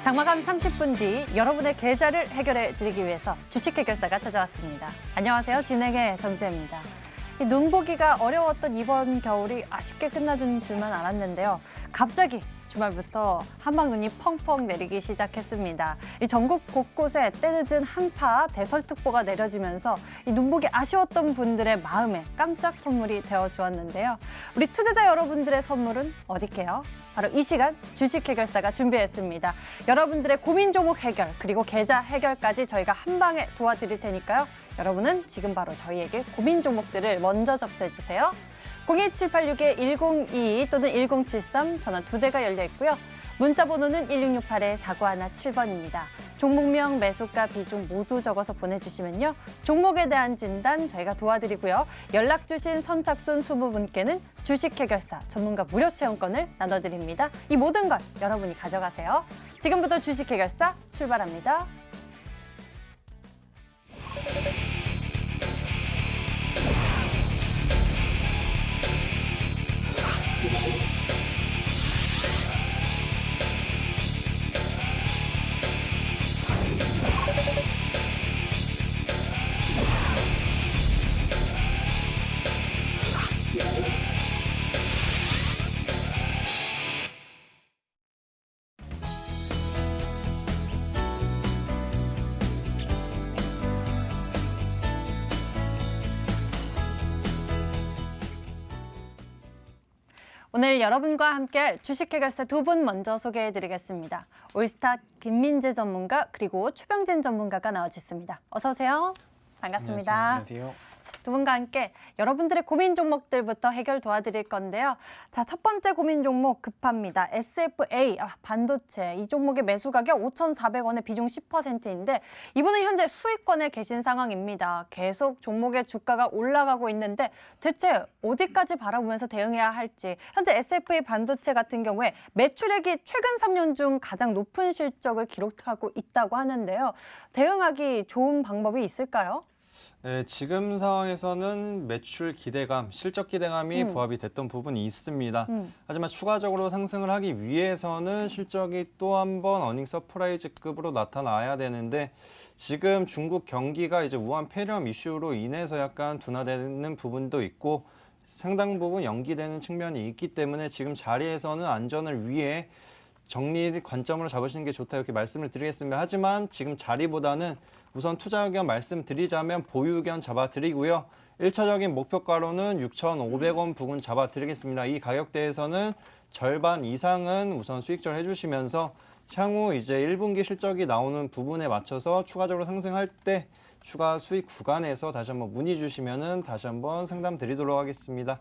장마감 30분 뒤 여러분의 계좌를 해결해 드리기 위해서 주식 해결사가 찾아왔습니다. 안녕하세요. 진행의 정재입니다. 눈보기가 어려웠던 이번 겨울이 아쉽게 끝나준 줄만 알았는데요. 갑자기 주말부터 한방눈이 펑펑 내리기 시작했습니다. 이 전국 곳곳에 때늦은 한파 대설특보가 내려지면서 이 눈보기 아쉬웠던 분들의 마음에 깜짝 선물이 되어주었는데요. 우리 투자자 여러분들의 선물은 어디게요? 바로 이 시간 주식 해결사가 준비했습니다. 여러분들의 고민 종목 해결 그리고 계좌 해결까지 저희가 한 방에 도와드릴 테니까요. 여러분은 지금 바로 저희에게 고민 종목들을 먼저 접수해 주세요. 02786-1022 또는 1073 전화 2대가 열려 있고요. 문자 번호는 1668-4917번입니다. 종목명, 매수가, 비중 모두 적어서 보내주시면요. 종목에 대한 진단 저희가 도와드리고요. 연락 주신 선착순 20분께는 주식 해결사 전문가 무료 체험권을 나눠드립니다. 이 모든 걸 여러분이 가져가세요. 지금부터 주식 해결사 출발합니다. 오늘 여러분과 함께할 주식 해결사 두 분 먼저 소개해드리겠습니다. 올스타 김민재 전문가 그리고 최병진 전문가가 나와주셨습니다. 어서 오세요. 반갑습니다. 안녕하세요. 두 분과 함께 여러분들의 고민 종목들부터 해결 도와드릴 건데요. 자, 첫 번째 고민 종목 급합니다. SFA 반도체 이 종목의 매수 가격 5,400원에 비중 10%인데 이분은 현재 수익권에 계신 상황입니다. 계속 종목의 주가가 올라가고 있는데 대체 어디까지 바라보면서 대응해야 할지 현재 SFA 반도체 같은 경우에 매출액이 최근 3년 중 가장 높은 실적을 기록하고 있다고 하는데요. 대응하기 좋은 방법이 있을까요? 네, 지금 상황에서는 매출 기대감, 실적 기대감이 부합이 됐던 부분이 있습니다. 하지만 추가적으로 상승을 하기 위해서는 실적이 또 한 번 어닝 서프라이즈급으로 나타나야 되는데 지금 중국 경기가 이제 우한 폐렴 이슈로 인해서 약간 둔화되는 부분도 있고 상당 부분 연기되는 측면이 있기 때문에 지금 자리에서는 안전을 위해 정리 관점으로 잡으시는 게 좋다 이렇게 말씀을 드리겠습니다. 하지만 지금 자리보다는 우선 투자 의견 말씀드리자면 보유 의견 잡아드리고요. 1차적인 목표가로는 6,500원 부근 잡아드리겠습니다. 이 가격대에서는 절반 이상은 우선 수익절 해주시면서 향후 이제 1분기 실적이 나오는 부분에 맞춰서 추가적으로 상승할 때 추가 수익 구간에서 다시 한번 문의 주시면은 다시 한번 상담 드리도록 하겠습니다.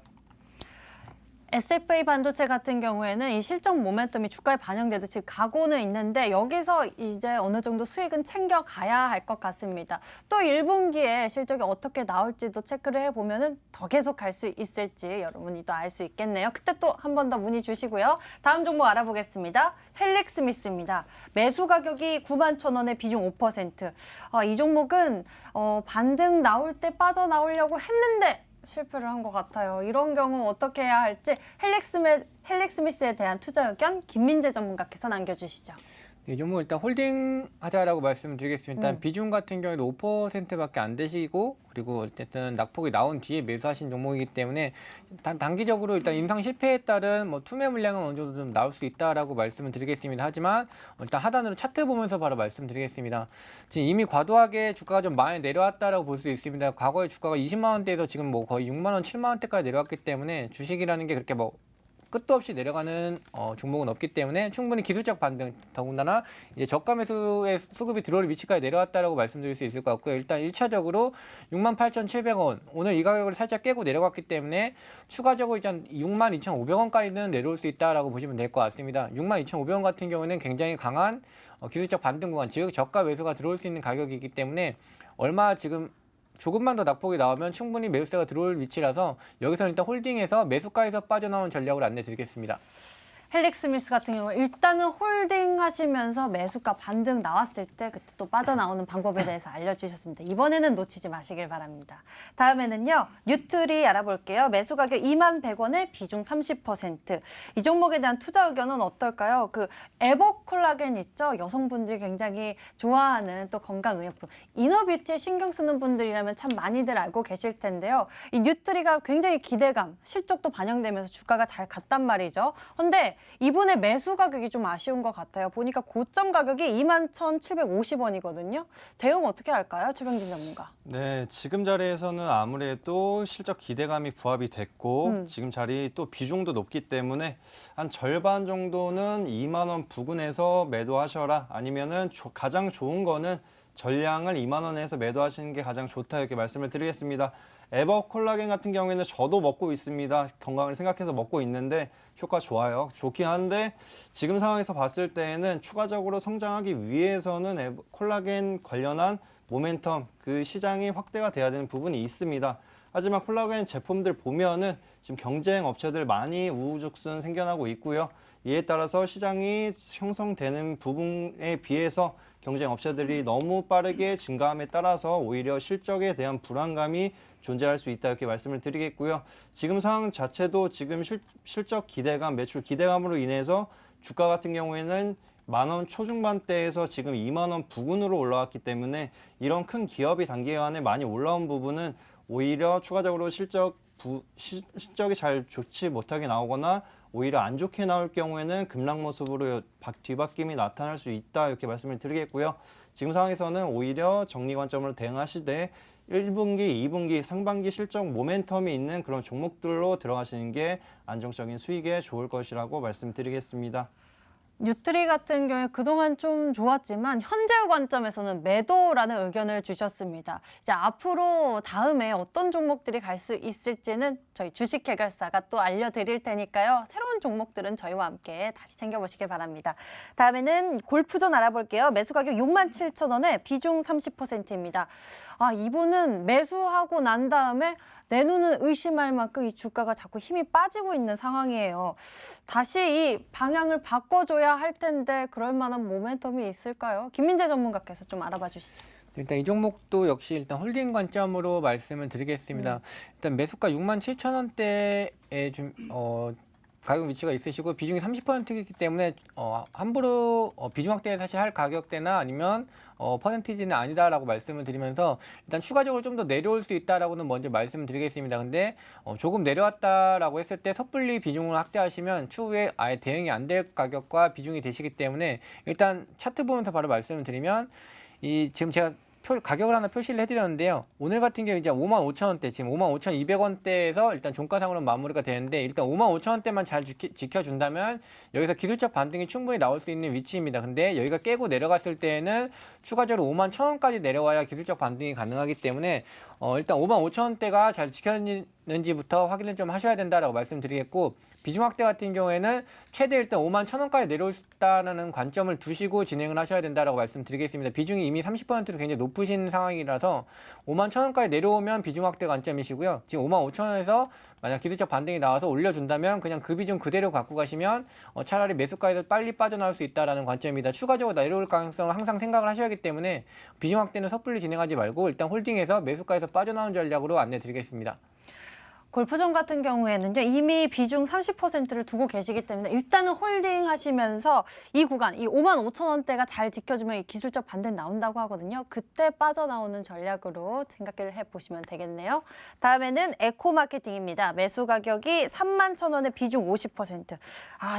SFA 반도체 같은 경우에는 이 실적 모멘텀이 주가에 반영되듯이 가고는 있는데 여기서 이제 어느 정도 수익은 챙겨가야 할 것 같습니다. 또 1분기에 실적이 어떻게 나올지도 체크를 해보면 더 계속 갈 수 있을지 여러분이 또 알 수 있겠네요. 그때 또 한 번 더 문의 주시고요. 다음 종목 알아보겠습니다. 헬릭스미스입니다. 매수 가격이 91,000원에 비중 5%. 이 종목은 반등 나올 때 빠져나오려고 했는데 실패를 한 것 같아요. 이런 경우 어떻게 해야 할지 헬릭스미스에 대한 투자 의견 김민재 전문가께서 남겨주시죠. 이 종목 일단 홀딩 하자라고 말씀드리겠습니다. 일단 비중 같은 경우에도 5%밖에 안 되시고 그리고 어쨌든 낙폭이 나온 뒤에 매수하신 종목이기 때문에 단기적으로 일단 인상 실패에 따른 투매 물량은 어느 정도 좀 나올 수 있다라고 말씀을 드리겠습니다. 하지만 일단 하단으로 차트 보면서 바로 말씀드리겠습니다. 지금 이미 과도하게 주가가 좀 많이 내려왔다라고 볼 수 있습니다. 과거에 주가가 20만 원대에서 지금 거의 6만 원, 7만 원대까지 내려왔기 때문에 주식이라는 게 그렇게 끝도 없이 내려가는 종목은 없기 때문에 충분히 기술적 반등, 더군다나 이제 저가 매수의 수급이 들어올 위치까지 내려왔다라고 말씀드릴 수 있을 것 같고요. 일단 1차적으로 68,700원, 오늘 이 가격을 살짝 깨고 내려갔기 때문에 추가적으로 일단 62,500원까지는 내려올 수 있다라고 보시면 될 것 같습니다. 62,500원 같은 경우는 굉장히 강한 기술적 반등 구간, 즉 저가 매수가 들어올 수 있는 가격이기 때문에 얼마 지금 조금만 더 낙폭이 나오면 충분히 매수세가 들어올 위치라서 여기서는 일단 홀딩해서 매수가에서 빠져나온 전략을 안내드리겠습니다. 펠릭스 밀스 같은 경우 일단은 홀딩 하시면서 매수가 반등 나왔을 때 그때 또 빠져나오는 방법에 대해서 알려주셨습니다. 이번에는 놓치지 마시길 바랍니다. 다음에는요. 뉴트리 알아볼게요. 매수 가격 21,100원에 비중 30%. 이 종목에 대한 투자 의견은 어떨까요? 그 에버콜라겐 있죠? 여성분들이 굉장히 좋아하는 또 건강의약품. 이너뷰티에 신경 쓰는 분들이라면 참 많이들 알고 계실 텐데요. 이 뉴트리가 굉장히 기대감, 실적도 반영되면서 주가가 잘 갔단 말이죠. 근데 이분의 매수 가격이 좀 아쉬운 것 같아요. 보니까 고점 가격이 21,750원이거든요. 대응 어떻게 할까요? 최병진 전문가. 네, 지금 자리에서는 아무래도 실적 기대감이 부합이 됐고 지금 자리 또 비중도 높기 때문에 한 절반 정도는 2만 원 부근에서 매도하셔라. 아니면은 가장 좋은 거는 전량을 2만 원에서 매도하시는 게 가장 좋다 이렇게 말씀을 드리겠습니다. 에버콜라겐 같은 경우에는 저도 먹고 있습니다. 건강을 생각해서 먹고 있는데 효과 좋아요. 좋긴 한데 지금 상황에서 봤을 때에는 추가적으로 성장하기 위해서는 콜라겐 관련한 모멘텀, 그 시장이 확대가 돼야 되는 부분이 있습니다. 하지만 콜라겐 제품들 보면은 지금 경쟁 업체들 많이 우후죽순 생겨나고 있고요. 이에 따라서 시장이 형성되는 부분에 비해서 경쟁 업체들이 너무 빠르게 증가함에 따라서 오히려 실적에 대한 불안감이 존재할 수 있다 이렇게 말씀을 드리겠고요. 지금 상황 자체도 지금 실적 기대감, 매출 기대감으로 인해서 주가 같은 경우에는 10,000원 초중반대에서 지금 2만 원 부근으로 올라왔기 때문에 이런 큰 기업이 단기간에 많이 올라온 부분은 오히려 추가적으로 실적이 잘 좋지 못하게 나오거나 오히려 안 좋게 나올 경우에는 급락 모습으로 뒤바뀜이 나타날 수 있다 이렇게 말씀을 드리겠고요. 지금 상황에서는 오히려 정리 관점으로 대응하시되 1분기, 2분기, 상반기 실적 모멘텀이 있는 그런 종목들로 들어가시는 게 안정적인 수익에 좋을 것이라고 말씀드리겠습니다. 뉴트리 같은 경우에 그동안 좀 좋았지만 현재 관점에서는 매도라는 의견을 주셨습니다. 이제 앞으로 다음에 어떤 종목들이 갈 수 있을지는 저희 주식 해결사가 또 알려드릴 테니까요. 새로운 종목들은 저희와 함께 다시 챙겨보시길 바랍니다. 다음에는 골프존 알아볼게요. 매수 가격 67,000원에 비중 30%입니다. 이분은 매수하고 난 다음에 내 눈은 의심할 만큼 이 주가가 자꾸 힘이 빠지고 있는 상황이에요. 다시 이 방향을 바꿔줘야 할 텐데 그럴 만한 모멘텀이 있을까요? 김민재 전문가께서 좀 알아봐 주시죠. 일단 이 종목도 역시 일단 홀딩 관점으로 말씀을 드리겠습니다. 일단 매수가 67,000원대에 좀 가격 위치가 있으시고 비중이 30%이기 때문에 함부로 비중 확대 사실 할 가격대나 아니면 퍼센티지는 아니다라고 말씀을 드리면서 일단 추가적으로 좀 더 내려올 수 있다라고는 먼저 말씀드리겠습니다. 근데 조금 내려왔다라고 했을 때 섣불리 비중을 확대하시면 추후에 아예 대응이 안 될 가격과 비중이 되시기 때문에 일단 차트 보면서 바로 말씀을 드리면 지금 제가 가격을 하나 표시를 해드렸는데요. 오늘 같은 경우 이제 55,000원대, 지금 55,200원대에서 일단 종가상으로 마무리가 되는데 일단 55,000원대만 잘 지켜준다면 여기서 기술적 반등이 충분히 나올 수 있는 위치입니다. 근데 여기가 깨고 내려갔을 때에는 추가적으로 51,000원까지 내려와야 기술적 반등이 가능하기 때문에 일단 55,000원대가 잘 지켰는지부터 확인을 좀 하셔야 된다라고 말씀드리겠고 비중 확대 같은 경우에는 최대 일단 51,000원까지 내려올 수 있다는 관점을 두시고 진행을 하셔야 된다라고 말씀드리겠습니다. 비중이 이미 30%로 굉장히 높으신 상황이라서 51,000원까지 내려오면 비중 확대 관점이시고요. 지금 55,000원에서 만약 기술적 반등이 나와서 올려준다면 그냥 그 비중 그대로 갖고 가시면 차라리 매수가에서 빨리 빠져나올 수 있다는 관점입니다. 추가적으로 내려올 가능성을 항상 생각을 하셔야 하기 때문에 비중 확대는 섣불리 진행하지 말고 일단 홀딩해서 매수가에서 빠져나온 전략으로 안내드리겠습니다. 골프존 같은 경우에는요, 이미 비중 30%를 두고 계시기 때문에 일단은 홀딩 하시면서 이 구간, 이 55,000원대가 잘 지켜주면 이 기술적 반등 나온다고 하거든요. 그때 빠져나오는 전략으로 생각을 해보시면 되겠네요. 다음에는 에코마케팅입니다. 매수 가격이 31,000원에 비중 50%.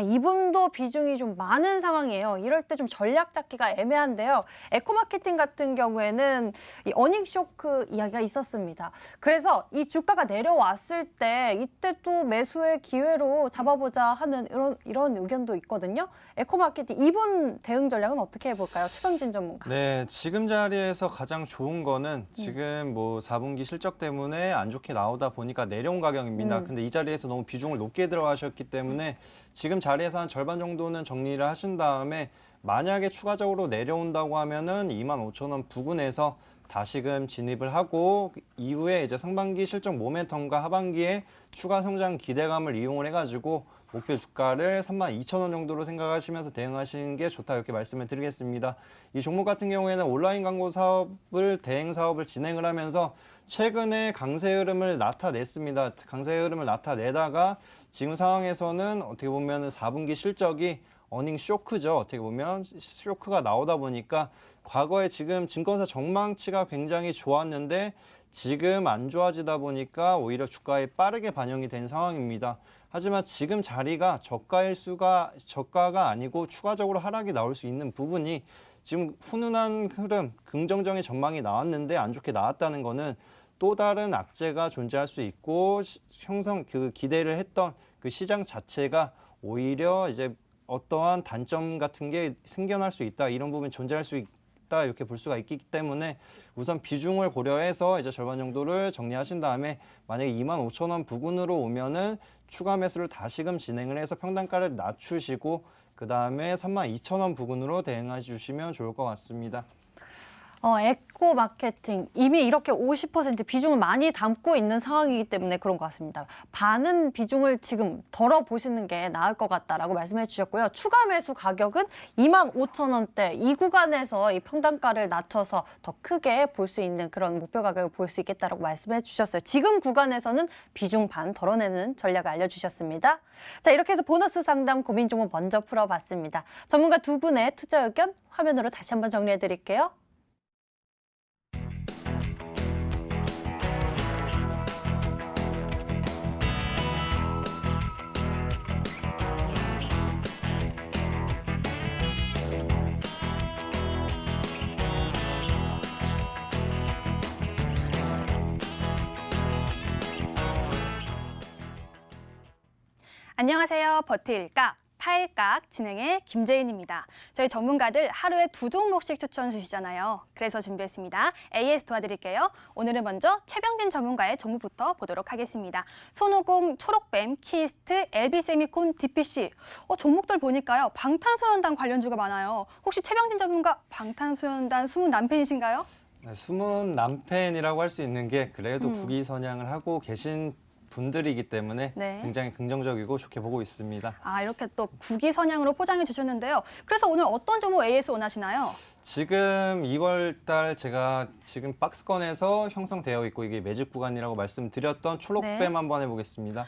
이분도 비중이 좀 많은 상황이에요. 이럴 때 좀 전략 잡기가 애매한데요. 에코마케팅 같은 경우에는 이 어닝 쇼크 이야기가 있었습니다. 그래서 이 주가가 내려왔을 때 이때 또 매수의 기회로 잡아보자 하는 이런 의견도 있거든요. 에코마케팅 이분 대응 전략은 어떻게 해볼까요? 최병진 전문가. 네, 지금 자리에서 가장 좋은 거는 지금 4분기 실적 때문에 안 좋게 나오다 보니까 내려온 가격입니다. 근데 이 자리에서 너무 비중을 높게 들어가셨기 때문에 지금 자리에서 한 절반 정도는 정리를 하신 다음에 만약에 추가적으로 내려온다고 하면은 25,000원 부근에서 다시금 진입을 하고 이후에 이제 상반기 실적 모멘텀과 하반기에 추가 성장 기대감을 이용을 해가지고 목표 주가를 32,000원 정도로 생각하시면서 대응하시는 게 좋다 이렇게 말씀을 드리겠습니다. 이 종목 같은 경우에는 온라인 광고 사업을 대행 사업을 진행을 하면서 최근에 강세 흐름을 나타냈습니다. 강세 흐름을 나타내다가 지금 상황에서는 어떻게 보면 4분기 실적이 어닝 쇼크죠. 어떻게 보면 쇼크가 나오다 보니까 과거에 지금 증권사 전망치가 굉장히 좋았는데 지금 안 좋아지다 보니까 오히려 주가에 빠르게 반영이 된 상황입니다. 하지만 지금 자리가 저가가 아니고 추가적으로 하락이 나올 수 있는 부분이 지금 훈훈한 흐름, 긍정적인 전망이 나왔는데 안 좋게 나왔다는 거는 또 다른 악재가 존재할 수 있고 기대를 했던 그 시장 자체가 오히려 이제 어떠한 단점 같은 게 생겨날 수 있다. 이런 부분이 존재할 수 있다. 이렇게 볼 수가 있기 때문에 우선 비중을 고려해서 이제 절반 정도를 정리하신 다음에 만약에 25,000원 부근으로 오면은 추가 매수를 다시금 진행을 해서 평단가를 낮추시고 그 다음에 32,000원 부근으로 대응해 주시면 좋을 것 같습니다. 에코 마케팅 이미 이렇게 50% 비중을 많이 담고 있는 상황이기 때문에 그런 것 같습니다. 반은 비중을 지금 덜어 보시는 게 나을 것 같다라고 말씀해 주셨고요. 추가 매수 가격은 25,000원대 이 구간에서 이 평단가를 낮춰서 더 크게 볼 수 있는 그런 목표 가격을 볼 수 있겠다라고 말씀해 주셨어요. 지금 구간에서는 비중 반 덜어내는 전략을 알려주셨습니다. 자, 이렇게 해서 보너스 상담 고민 종목 먼저 풀어봤습니다. 전문가 두 분의 투자 의견 화면으로 다시 한번 정리해 드릴게요. 안녕하세요. 버틸까? 팔각 진행의 김재인입니다. 저희 전문가들 하루에 2종목씩 추천 주시잖아요. 그래서 준비했습니다. AS 도와드릴게요. 오늘은 먼저 최병진 전문가의 종목부터 보도록 하겠습니다. 손오공, 초록뱀, 키스트, LB세미콘, DPC. 종목들 보니까요. 방탄소년단 관련주가 많아요. 혹시 최병진 전문가 방탄소년단 숨은 남편이신가요? 네, 숨은 남편이라고 할 수 있는 게 그래도 국위 선양을 하고 계신 분들이기 때문에 네. 굉장히 긍정적이고 좋게 보고 있습니다. 이렇게 또 국위 선양으로 포장해 주셨는데요. 그래서 오늘 어떤 종목 AS 원하시나요? 지금 2월 달 제가 지금 박스권에서 형성되어 있고 이게 매집 구간이라고 말씀드렸던 초록뱀 네. 한번 해보겠습니다.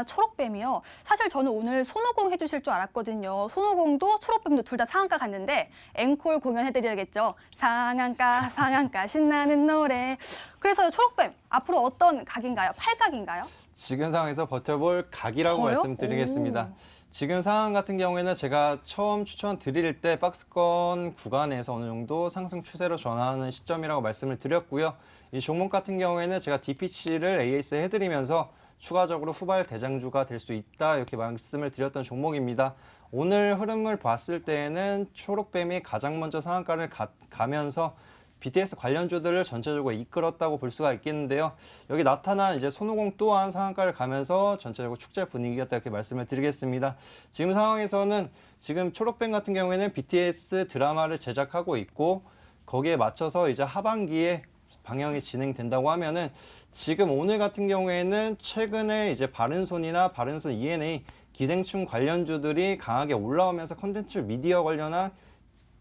초록뱀이요. 사실 저는 오늘 손오공 해주실 줄 알았거든요. 손오공도 초록뱀도 둘 다 상한가 갔는데 앵콜 공연해드려야겠죠. 상한가 신나는 노래. 그래서 초록뱀 앞으로 어떤 각인가요? 팔각인가요? 지금 상황에서 버텨볼 각이라고 저요? 말씀드리겠습니다. 오. 지금 상황 같은 경우에는 제가 처음 추천드릴 때 박스권 구간에서 어느 정도 상승 추세로 전환하는 시점이라고 말씀을 드렸고요. 이 종목 같은 경우에는 제가 DPC를 AS 해드리면서 추가적으로 후발 대장주가 될 수 있다 이렇게 말씀을 드렸던 종목입니다. 오늘 흐름을 봤을 때에는 초록뱀이 가장 먼저 상한가를 가면서 BTS 관련주들을 전체적으로 이끌었다고 볼 수가 있겠는데요. 여기 나타난 이제 손오공 또한 상한가를 가면서 전체적으로 축제 분위기였다 이렇게 말씀을 드리겠습니다. 지금 상황에서는 지금 초록뱀 같은 경우에는 BTS 드라마를 제작하고 있고 거기에 맞춰서 이제 하반기에 방영이 진행된다고 하면은 지금 오늘 같은 경우에는 최근에 이제 바른손이나 바른손 ENA 기생충 관련주들이 강하게 올라오면서 컨텐츠 미디어 관련한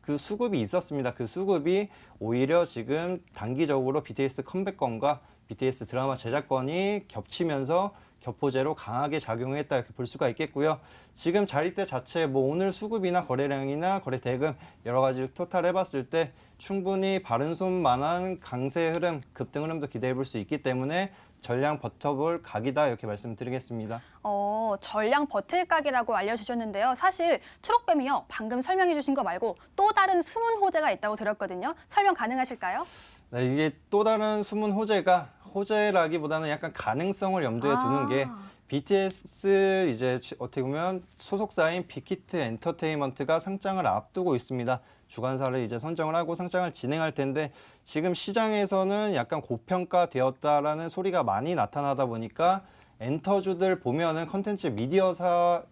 그 수급이 있었습니다. 그 수급이 오히려 지금 단기적으로 BTS 컴백권과 BTS 드라마 제작권이 겹치면서 격포제로 강하게 작용했다 이렇게 볼 수가 있겠고요. 지금 자리대 자체 오늘 수급이나 거래량이나 거래 대금 여러 가지 토탈 해봤을 때 충분히 바른손만한 강세 흐름, 급등 흐름도 기대해 볼 수 있기 때문에 전량 버텨볼 각이다 이렇게 말씀드리겠습니다. 전량 버틸 각이라고 알려주셨는데요. 사실 초록뱀이요. 방금 설명해 주신 거 말고 또 다른 숨은 호재가 있다고 들었거든요. 설명 가능하실까요? 네, 이게 또 다른 숨은 호재라기보다는 약간 가능성을 염두에 두는 게 BTS 이제 어떻게 보면 소속사인 빅히트 엔터테인먼트가 상장을 앞두고 있습니다. 주관사를 이제 선정을 하고 상장을 진행할 텐데 지금 시장에서는 약간 고평가되었다라는 소리가 많이 나타나다 보니까 엔터주들 보면은 컨텐츠 미디어사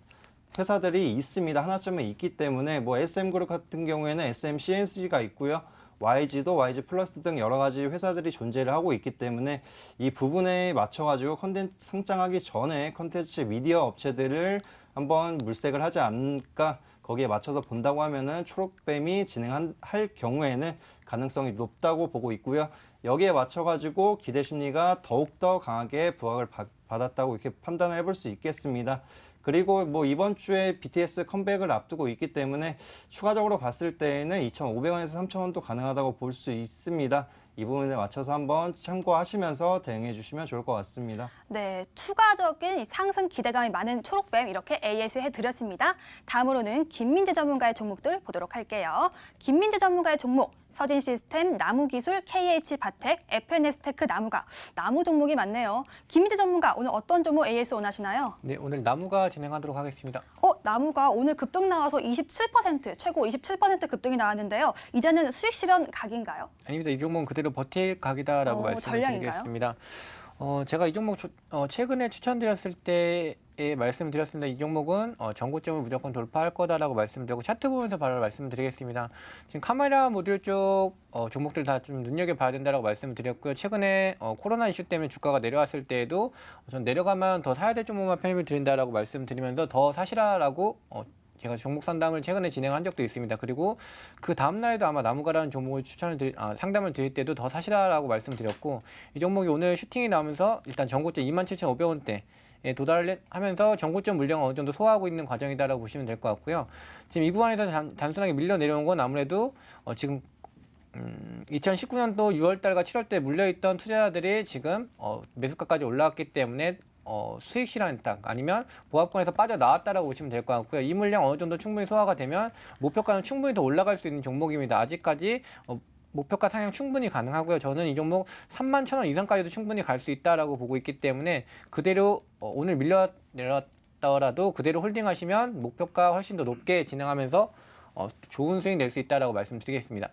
회사들이 있습니다. 하나쯤은 있기 때문에 SM그룹 같은 경우에는 SMCNC가 있고요. YG도 YG 플러스 등 여러 가지 회사들이 존재를 하고 있기 때문에 이 부분에 맞춰가지고 컨텐츠 상장하기 전에 컨텐츠 미디어 업체들을 한번 물색을 하지 않을까, 거기에 맞춰서 본다고 하면은 초록뱀이 진행할 경우에는 가능성이 높다고 보고 있고요. 여기에 맞춰가지고 기대 심리가 더욱더 강하게 부각을 받았다고 이렇게 판단을 해볼 수 있겠습니다. 그리고 뭐 이번 주에 BTS 컴백을 앞두고 있기 때문에 추가적으로 봤을 때에는 2,500원에서 3,000원도 가능하다고 볼 수 있습니다. 이 부분에 맞춰서 한번 참고하시면서 대응해 주시면 좋을 것 같습니다. 네, 추가적인 상승 기대감이 많은 초록뱀 이렇게 AS 해드렸습니다. 다음으로는 김민재 전문가의 종목들 보도록 할게요. 김민재 전문가의 종목, 서진시스템, 나무기술, KH바텍, FNS테크, 나무가. 나무 종목이 많네요. 김민재 전문가, 오늘 어떤 종목 AS 원하시나요? 네, 오늘 나무가 진행하도록 하겠습니다. 나무가 오늘 급등 나와서 27%, 최고 27% 급등이 나왔는데요. 이제는 수익 실현 각인가요? 아닙니다. 이 종목은 그대로 버틸 각이다라고 전략인가요? 말씀드리겠습니다. 제가 이 종목 최근에 추천드렸을 때에 말씀드렸습니다. 이 종목은 전고점을 무조건 돌파할 거다라고 말씀드리고 차트 보면서 바로 말씀드리겠습니다. 지금 카메라 모듈 쪽 종목들 다 좀 눈여겨봐야 된다라고 말씀드렸고요. 최근에 코로나 이슈 때문에 주가가 내려왔을 때에도 전 내려가면 더 사야 될 종목만 편입을 드린다라고 말씀드리면서 더 사시라라고 제가 종목 상담을 최근에 진행한 적도 있습니다. 그리고 그 다음 날에도 아마 나무가라는 종목을 상담을 드릴 때도 더 사시라라고 말씀드렸고, 이 종목이 오늘 슈팅이 나오면서 일단 전고점 27,500원대에 도달을 하면서 전고점 물량을 어느 정도 소화하고 있는 과정이다라고 보시면 될 것 같고요. 지금 이 구간에서 단순하게 밀려 내려온 건 아무래도 지금 2019년도 6월달과 7월때 물려있던 투자자들이 지금 매수가까지 올라왔기 때문에 수익 실현했다, 아니면 보합권에서 빠져나왔다라고 보시면 될 것 같고요. 이 물량 어느 정도 충분히 소화가 되면 목표가는 충분히 더 올라갈 수 있는 종목입니다. 아직까지 목표가 상향 충분히 가능하고요. 저는 이 종목 31,000원 이상까지도 충분히 갈 수 있다라고 보고 있기 때문에 그대로 오늘 밀려 내렸더라도 그대로 홀딩하시면 목표가 훨씬 더 높게 진행하면서 좋은 수익 낼 수 있다라고 말씀드리겠습니다.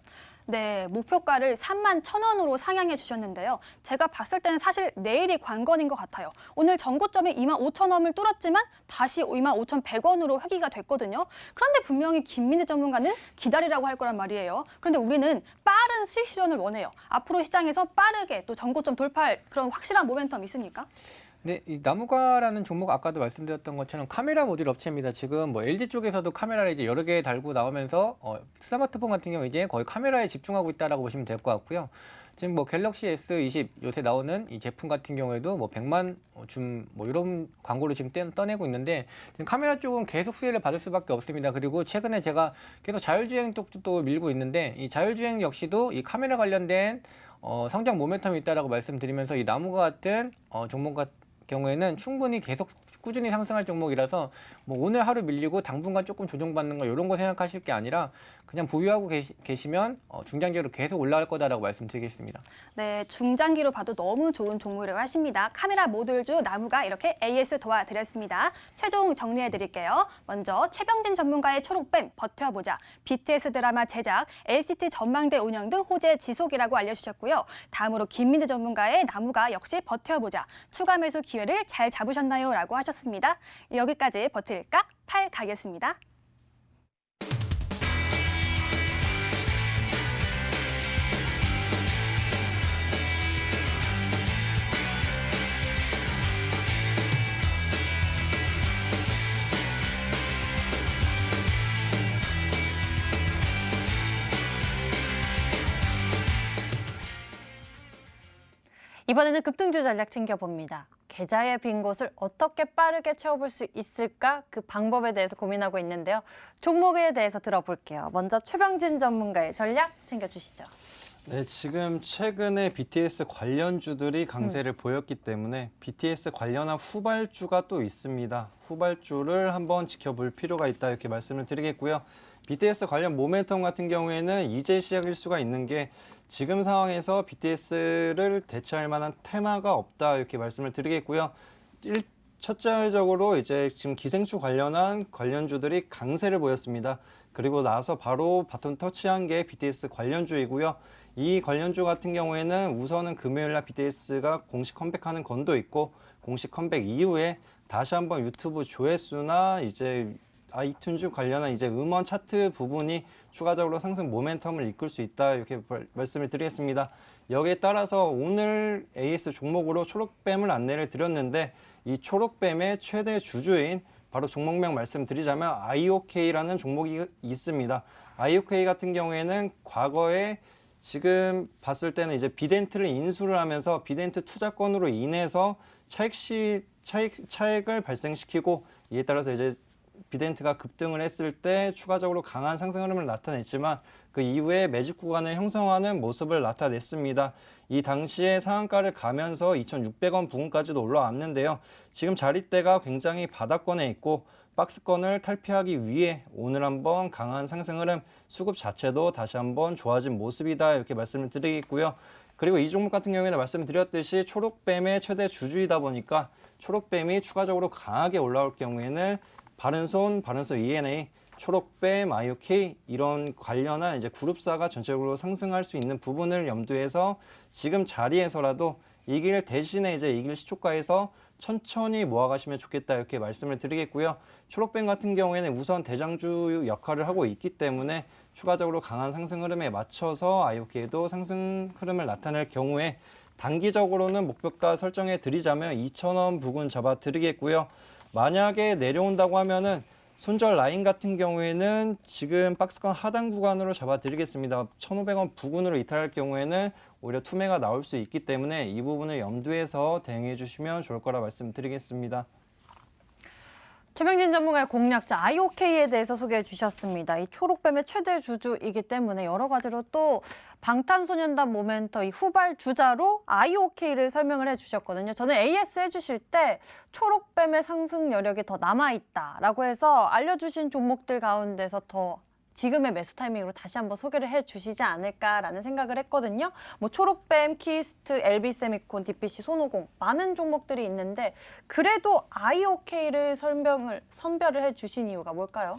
네, 목표가를 31,000원으로 상향해 주셨는데요. 제가 봤을 때는 사실 내일이 관건인 것 같아요. 오늘 전고점이 25,000원을 뚫었지만 다시 25,100원으로 회귀가 됐거든요. 그런데 분명히 김민재 전문가는 기다리라고 할 거란 말이에요. 그런데 우리는 빠른 수익 실현을 원해요. 앞으로 시장에서 빠르게 또 전고점 돌파할 그런 확실한 모멘텀 있습니까? 네, 이 나무가라는 종목 아까도 말씀드렸던 것처럼 카메라 모듈 업체입니다. 지금 뭐 LG 쪽에서도 카메라를 이제 여러 개 달고 나오면서 스마트폰 같은 경우 이제 거의 카메라에 집중하고 있다라고 보시면 될 것 같고요. 지금 뭐 갤럭시 S20 요새 나오는 이 제품 같은 경우에도 뭐 100만 줌 뭐 이런 광고를 지금 떠내고 있는데, 지금 카메라 쪽은 계속 수혜를 받을 수밖에 없습니다. 그리고 최근에 제가 계속 자율주행 쪽도 밀고 있는데, 이 자율주행 역시도 이 카메라 관련된 성장 모멘텀이 있다라고 말씀드리면서 이 나무가 같은 종목 경우에는 충분히 계속 꾸준히 상승할 종목이라서 뭐 오늘 하루 밀리고 당분간 조금 조정받는 거 이런 거 생각하실 게 아니라 그냥 보유하고 계시면 중장기로 계속 올라갈 거다라고 말씀드리겠습니다. 네, 중장기로 봐도 너무 좋은 종목이라고 하십니다. 카메라 모듈주 나무가 이렇게 AS 도와드렸습니다. 최종 정리해드릴게요. 먼저 최병진 전문가의 초록뱀 버텨보자, BTS 드라마 제작, LCT 전망대 운영 등 호재 지속이라고 알려주셨고요. 다음으로 김민재 전문가의 나무가 역시 버텨보자, 추가 매수 기회를 잘 잡으셨나요? 라고 하셨습니다. 여기까지 버틸까? 팔 가겠습니다. 이번에는 급등주 전략 챙겨봅니다. 계좌의 빈 곳을 어떻게 빠르게 채워볼 수 있을까? 그 방법에 대해서 고민하고 있는데요. 종목에 대해서 들어볼게요. 먼저 최병진 전문가의 전략 챙겨주시죠. 네, 지금 최근에 BTS 관련주들이 강세를 보였기 때문에 BTS 관련한 후발주가 또 있습니다. 후발주를 한번 지켜볼 필요가 있다, 이렇게 말씀을 드리겠고요. BTS 관련 모멘텀 같은 경우에는 이제 시작일 수가 있는 게, 지금 상황에서 BTS를 대체할 만한 테마가 없다, 이렇게 말씀을 드리겠고요. 첫째적으로 이제 지금 기생충 관련한 관련주들이 강세를 보였습니다. 그리고 나서 바로 바톤 터치한 게 BTS 관련주이고요. 이 관련주 같은 경우에는 우선은 금요일날 BTS가 공식 컴백하는 건도 있고, 공식 컴백 이후에 다시 한번 유튜브 조회수나 이제 아이튠즈 관련한 이제 음원 차트 부분이 추가적으로 상승 모멘텀을 이끌 수 있다, 이렇게 말씀을 드리겠습니다. 여기에 따라서 오늘 AS 종목으로 초록뱀을 안내를 드렸는데, 이 초록뱀의 최대 주주인 바로 종목명 말씀드리자면 IOK라는 종목이 있습니다. IOK 같은 경우에는 과거에 지금 봤을 때는 이제 비덴트를 인수를 하면서 비덴트 투자권으로 인해서 차익을 발생시키고 이에 따라서 이제 비덴트가 급등을 했을 때 추가적으로 강한 상승 흐름을 나타냈지만 그 이후에 매집 구간을 형성하는 모습을 나타냈습니다. 이 당시에 상한가를 가면서 2,600원 부근까지도 올라왔는데요. 지금 자리대가 굉장히 바닥권에 있고 박스권을 탈피하기 위해 오늘 한번 강한 상승 흐름, 수급 자체도 다시 한번 좋아진 모습이다 이렇게 말씀을 드리겠고요. 그리고 이 종목 같은 경우에는 말씀드렸듯이 초록뱀의 최대 주주이다 보니까 초록뱀이 추가적으로 강하게 올라올 경우에는 바른손 ENA, 초록뱀, IOK 이런 관련한 이제 그룹사가 전체적으로 상승할 수 있는 부분을 염두해서 지금 자리에서라도 이길 대신에 이제 이길 시초가에서 천천히 모아가시면 좋겠다 이렇게 말씀을 드리겠고요. 초록뱀 같은 경우에는 우선 대장주 역할을 하고 있기 때문에 추가적으로 강한 상승 흐름에 맞춰서 IOK도 상승 흐름을 나타낼 경우에 단기적으로는 목표가 설정해 드리자면 2,000원 부근 잡아 드리겠고요. 만약에 내려온다고 하면은 손절 라인 같은 경우에는 지금 박스권 하단 구간으로 잡아드리겠습니다. 1,500원 부근으로 이탈할 경우에는 오히려 투매가 나올 수 있기 때문에 이 부분을 염두해서 대응해 주시면 좋을 거라 말씀드리겠습니다. 최병진 전문가의 공략자 IOK에 대해서 소개해 주셨습니다. 이 초록뱀의 최대 주주이기 때문에 여러 가지로 또 방탄소년단 모멘터 이 후발 주자로 IOK를 설명을 해 주셨거든요. 저는 AS 해주실 때 초록뱀의 상승 여력이 더 남아있다라고 해서 알려주신 종목들 가운데서 더 지금의 매수 타이밍으로 다시 한번 소개를 해주시지 않을까라는 생각을 했거든요. 뭐 초록뱀, 키스트, LB세미콘, DPC, 손오공 많은 종목들이 있는데 그래도 IOK를 선별을 해주신 이유가 뭘까요?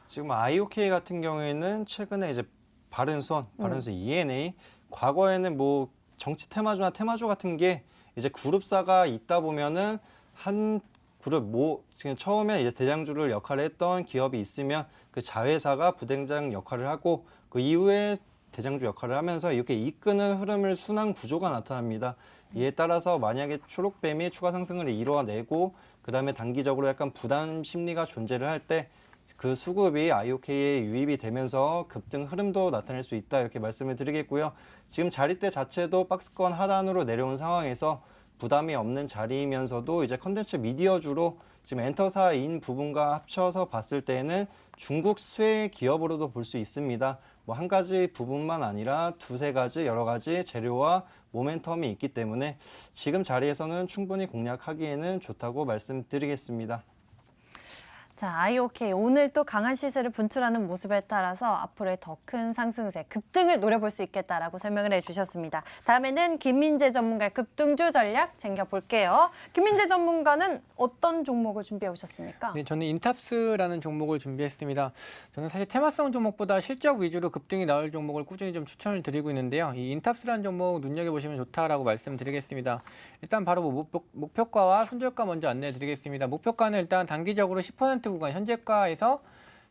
지금 IOK 같은 경우에는 최근에 이제 바른손 ENA 과거에는 뭐 정치 테마주나 테마주 같은 게 이제 그룹사가 있다 보면은 한 그룹 지금 처음에 이제 대장주를 역할을 했던 기업이 있으면 그 자회사가 부대장 역할을 하고 그 이후에 대장주 역할을 하면서 이렇게 이끄는 흐름을 순환 구조가 나타납니다. 이에 따라서 만약에 초록뱀이 추가 상승을 이뤄내고 그다음에 단기적으로 약간 부담 심리가 존재를 할 때 그 수급이 IOK에 유입이 되면서 급등 흐름도 나타낼 수 있다 이렇게 말씀을 드리겠고요. 지금 자리대 자체도 박스권 하단으로 내려온 상황에서 부담이 없는 자리이면서도 이제 컨텐츠 미디어주로 지금 엔터사인 부분과 합쳐서 봤을 때는 중국 수혜 기업으로도 볼 수 있습니다. 뭐 한 가지 부분만 아니라 두세 가지 여러 가지 재료와 모멘텀이 있기 때문에 지금 자리에서는 충분히 공략하기에는 좋다고 말씀드리겠습니다. 자, IOK 오늘 또 강한 시세를 분출하는 모습에 따라서 앞으로의 더 큰 상승세, 급등을 노려볼 수 있겠다라고 설명을 해주셨습니다. 다음에는 김민재 전문가의 급등주 전략 챙겨볼게요. 김민재 전문가는 어떤 종목을 준비해 오셨습니까? 네, 저는 인탑스라는 종목을 준비했습니다. 저는 사실 테마성 종목보다 실적 위주로 급등이 나올 종목을 꾸준히 좀 추천을 드리고 있는데요. 이 인탑스라는 종목 눈여겨보시면 좋다라고 말씀드리겠습니다. 일단 바로 목표가와 손절가 먼저 안내해 드리겠습니다. 목표가는 일단 단기적으로 10% 구간, 현재가에서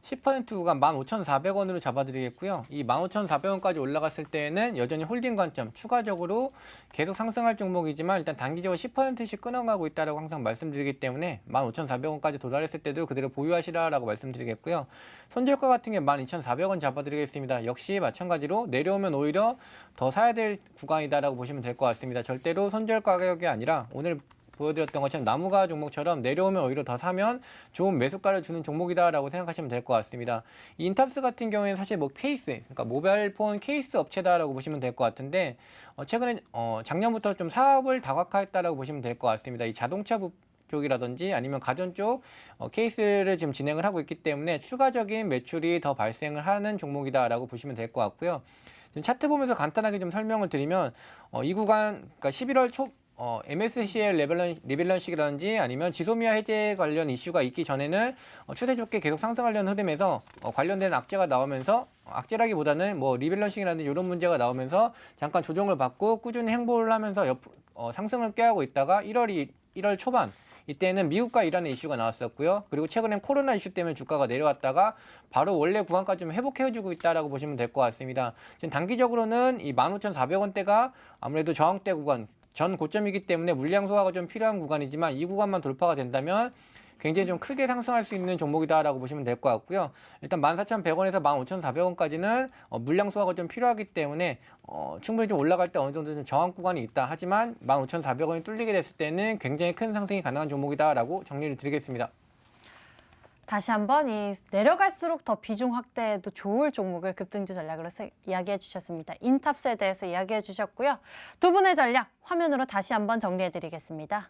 10% 구간 15,400원으로 잡아드리겠고요. 이 15,400원까지 올라갔을 때에는 여전히 홀딩 관점, 추가적으로 계속 상승할 종목이지만 일단 단기적으로 10%씩 끊어가고 있다고 항상 말씀드리기 때문에 15,400원까지 도달했을 때도 그대로 보유하시라라고 말씀드리겠고요. 손절가 같은 게 12,400원 잡아드리겠습니다. 역시 마찬가지로 내려오면 오히려 더 사야 될 구간이다라고 보시면 될 것 같습니다. 절대로 손절 가격이 아니라 오늘 보여드렸던 것처럼 나무가 종목처럼 내려오면 오히려 더 사면 좋은 매수가를 주는 종목이다라고 생각하시면 될 것 같습니다. 이 인탑스 같은 경우에는 사실 뭐 케이스, 그러니까 모바일폰 케이스 업체다라고 보시면 될 것 같은데 최근에 작년부터 좀 사업을 다각화했다라고 보시면 될 것 같습니다. 이 자동차 쪽이라든지 아니면 가전 쪽 케이스를 지금 진행을 하고 있기 때문에 추가적인 매출이 더 발생을 하는 종목이다라고 보시면 될 것 같고요. 지금 차트 보면서 간단하게 좀 설명을 드리면 이 구간, 그러니까 11월 초 MSCL 리밸런싱이라든지 아니면 지소미아 해제 관련 이슈가 있기 전에는 추세 좋게 계속 상승하려는 흐름에서 관련된 악재가 나오면서 악재라기보다는 뭐 리밸런싱이라든지 이런 문제가 나오면서 잠깐 조정을 받고 꾸준히 행보를 하면서 상승을 꾀하고 있다가 1월 초반 이때는 미국과 이란의 이슈가 나왔었고요. 그리고 최근엔 코로나 이슈 때문에 주가가 내려왔다가 바로 원래 구간까지 좀 회복해주고 있다라고 보시면 될 것 같습니다. 지금 단기적으로는 이 15,400원대가 아무래도 저항대 구간 전 고점이기 때문에 물량 소화가 좀 필요한 구간이지만 이 구간만 돌파가 된다면 굉장히 좀 크게 상승할 수 있는 종목이다라고 보시면 될 것 같고요. 일단 14,100원에서 15,400원까지는 물량 소화가 좀 필요하기 때문에 충분히 좀 올라갈 때 어느 정도 좀 저항 구간이 있다. 하지만 15,400원이 뚫리게 됐을 때는 굉장히 큰 상승이 가능한 종목이다라고 정리를 드리겠습니다. 다시 한번 이 내려갈수록 더 비중 확대에도 좋을 종목을 급등주 전략으로 이야기해 주셨습니다. 인탑스에 대해서 이야기해 주셨고요. 두 분의 전략 화면으로 다시 한번 정리해 드리겠습니다.